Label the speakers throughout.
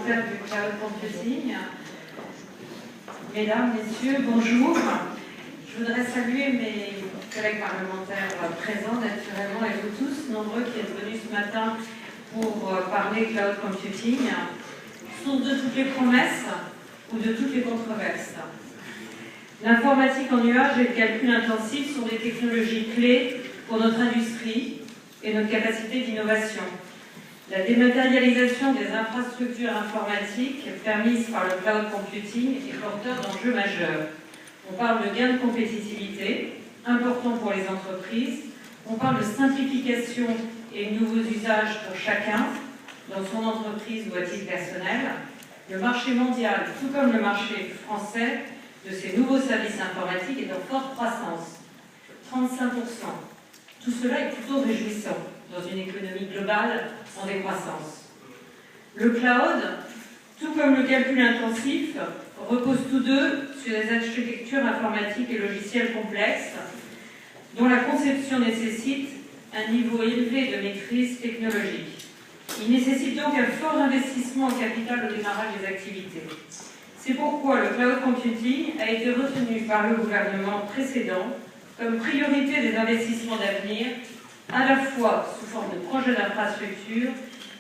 Speaker 1: parlementaires du cloud computing. Mesdames, Messieurs, bonjour. Je voudrais saluer mes collègues parlementaires présents, naturellement, et vous tous, nombreux qui êtes venus ce matin pour parler cloud computing, source de toutes les promesses ou de toutes les controverses. L'informatique en nuage et le calcul intensif sont des technologies clés pour notre industrie et notre capacité d'innovation. La dématérialisation des infrastructures informatiques permise par le cloud computing est porteur d'enjeux majeurs. On parle de gains de compétitivité, importants pour les entreprises. On parle de simplification et de nouveaux usages pour chacun, dans son entreprise ou à titre personnel. Le marché mondial, tout comme le marché français, de ces nouveaux services informatiques est en forte croissance, 35%. Tout cela est plutôt réjouissant dans une économie globale en décroissance. Le cloud, tout comme le calcul intensif, reposent tous deux sur des architectures informatiques et logiciels complexes dont la conception nécessite un niveau élevé de maîtrise technologique. Il nécessite donc un fort investissement en capital au démarrage des activités. C'est pourquoi le cloud computing a été retenu par le gouvernement précédent comme priorité des investissements d'avenir, à la fois sous forme de projets d'infrastructure,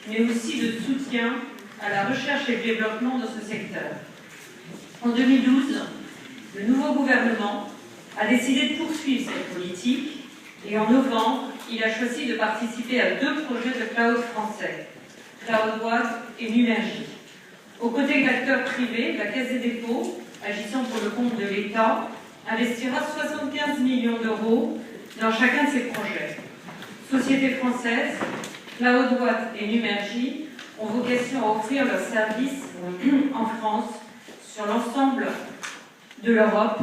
Speaker 1: mais aussi de soutien à la recherche et le développement dans ce secteur. En 2012, le nouveau gouvernement a décidé de poursuivre cette politique et en novembre, il a choisi de participer à 2 projets de cloud français, CloudWatt et Numergy. Aux côtés d'acteurs privés, la Caisse des dépôts, agissant pour le compte de l'État, investira 75 millions d'euros dans chacun de ces projets. Sociétés françaises, CloudWatt et Numergy ont vocation à offrir leurs services en France sur l'ensemble de l'Europe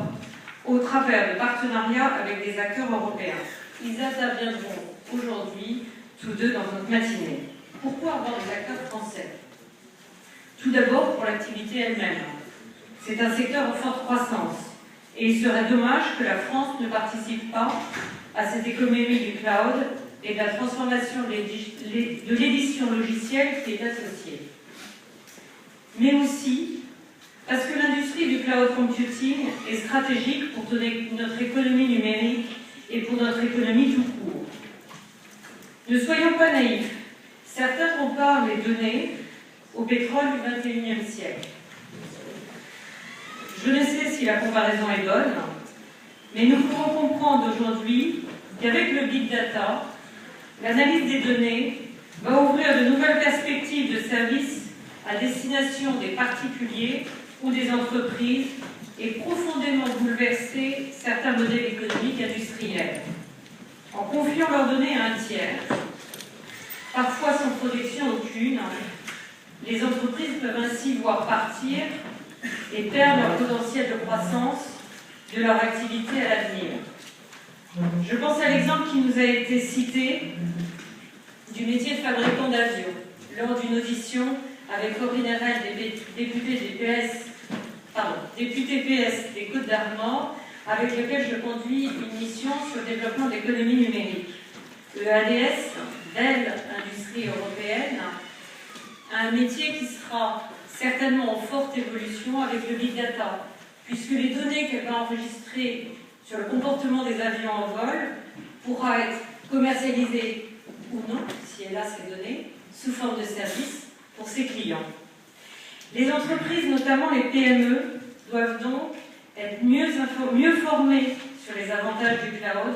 Speaker 1: au travers de partenariats avec des acteurs européens. Ils interviendront aujourd'hui tous deux dans notre matinée. Pourquoi avoir des acteurs français? Tout d'abord pour l'activité elle-même. C'est un secteur en forte croissance et il serait dommage que la France ne participe pas à cette économie du cloud et de la transformation de l'édition logicielle qui est associée. Mais aussi parce que l'industrie du cloud computing est stratégique pour notre économie numérique et pour notre économie tout court. Ne soyons pas naïfs. Certains comparent les données au pétrole du XXIe siècle. Je ne sais si la comparaison est bonne, mais nous pouvons comprendre aujourd'hui qu'avec le big data, l'analyse des données va ouvrir de nouvelles perspectives de services à destination des particuliers ou des entreprises et profondément bouleverser certains modèles économiques industriels. En confiant leurs données à un tiers, parfois sans protection aucune, les entreprises peuvent ainsi voir partir et perdre leur potentiel de croissance de leur activité à l'avenir. Je pense à l'exemple qui nous a été cité du métier de fabricant d'avions lors d'une audition avec Corinne Herel, député PS des Côtes-d'Armor, avec lequel je conduis une mission sur le développement de l'économie numérique. Le ADS, belle industrie européenne, a un métier qui sera certainement en forte évolution avec le big data, puisque les données qu'elle va enregistrer sur le comportement des avions en vol pourra être commercialisée ou non, si elle a ces données, sous forme de service pour ses clients. Les entreprises, notamment les PME, doivent donc être mieux formées sur les avantages du cloud,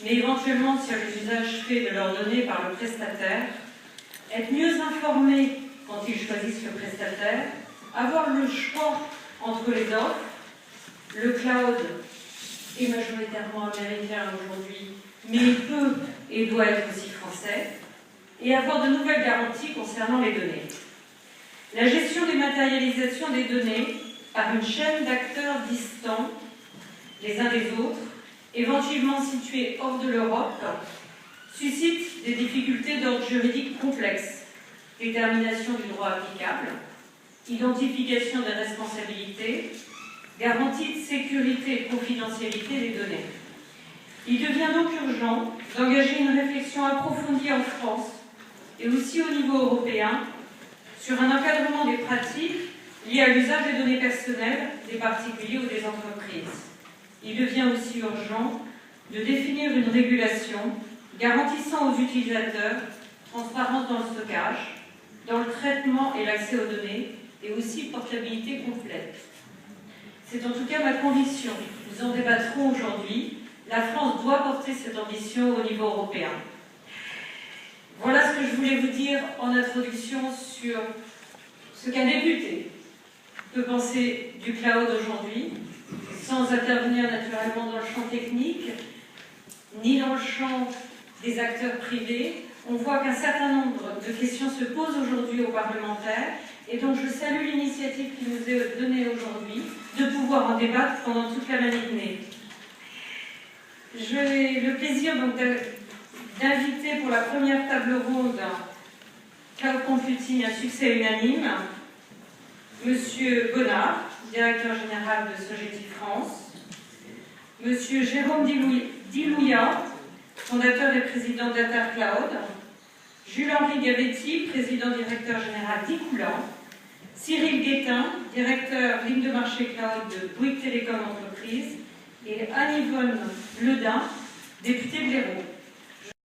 Speaker 1: mais éventuellement sur les usages faits de leurs données par le prestataire, être mieux informés quand ils choisissent le prestataire, avoir le choix entre les offres. Le cloud est majoritairement américain aujourd'hui, mais il peut et doit être aussi français, et avoir de nouvelles garanties concernant les données. La gestion des matérialisations des données par une chaîne d'acteurs distants les uns des autres, éventuellement situés hors de l'Europe, suscite des difficultés d'ordre juridique complexes, détermination du droit applicable, identification des responsabilités, garantie de sécurité et de confidentialité des données. Il devient donc urgent d'engager une réflexion approfondie en France et aussi au niveau européen sur un encadrement des pratiques liées à l'usage des données personnelles des particuliers ou des entreprises. Il devient aussi urgent de définir une régulation garantissant aux utilisateurs transparence dans le stockage, dans le traitement et l'accès aux données, et aussi portabilité complète. C'est en tout cas ma conviction. Nous en débattrons aujourd'hui. La France doit porter cette ambition au niveau européen. Voilà ce que je voulais vous dire en introduction sur ce qu'a débuté peut penser du cloud aujourd'hui, sans intervenir naturellement dans le champ technique, ni dans le champ des acteurs privés. On voit qu'un certain nombre de questions se posent aujourd'hui aux parlementaires, et donc je salue l'initiative qui nous est donnée aujourd'hui de pouvoir en débattre pendant toute la matinée. J'ai le plaisir donc d'inviter pour la première table ronde Cloud Computing, un succès unanime, Monsieur Bonnard, directeur général de Sogeti France, Monsieur Jérôme Dilouya, fondateur et président d'Data Cloud, Jules-Henri Gavetti, président directeur général d'Icoulan, Cyril Guettin, directeur ligne de marché cloud de Bouygues Télécom Entreprises, et Anne-Yvonne Ledin, députée de l'Hérault.